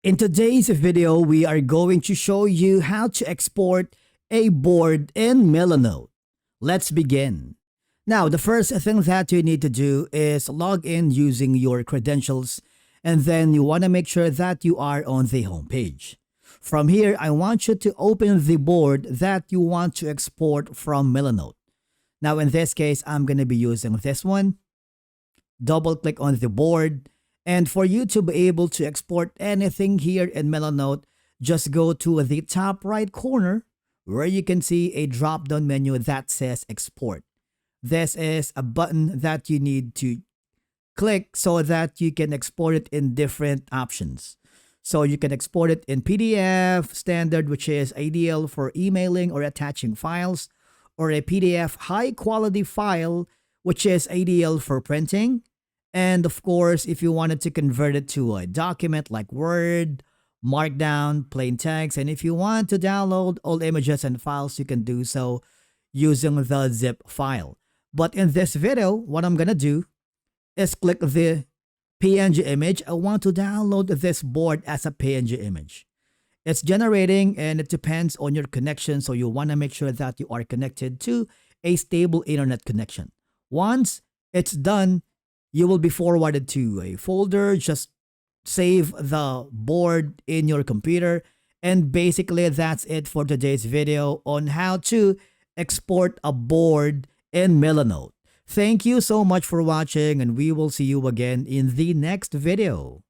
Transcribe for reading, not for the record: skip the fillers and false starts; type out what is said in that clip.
In today's video, we are going to show you how to export a board in Milanote. Let's begin. Now, the first thing that you need to do is log in using your credentials, and then you want to make sure that you are on the home page. From here, I want you to open the board that you want to export from Milanote. Now, in this case, I'm going to be using this one. Double click on the board. And for you to be able to export anything here in Milanote, just go to the top right corner where you can see a drop-down menu that says export. This is a button that you need to click so that you can export it in different options. So you can export it in PDF standard, which is ideal for emailing or attaching files, or a PDF high quality file, which is ideal for printing. And of course, if you wanted to convert it to a document like Word, Markdown, plain text, and if you want to download all images and files, you can do so using the zip file. But in this video, what I'm going to do is click the PNG image. I want to download this board as a PNG image. It's generating and it depends on your connection. So you want to make sure that you are connected to a stable internet connection. Once it's done, you will be forwarded to a folder. Just save the board in your computer. And basically, that's it for today's video on how to export a board in Milanote. Thank you so much for watching, and we will see you again in the next video.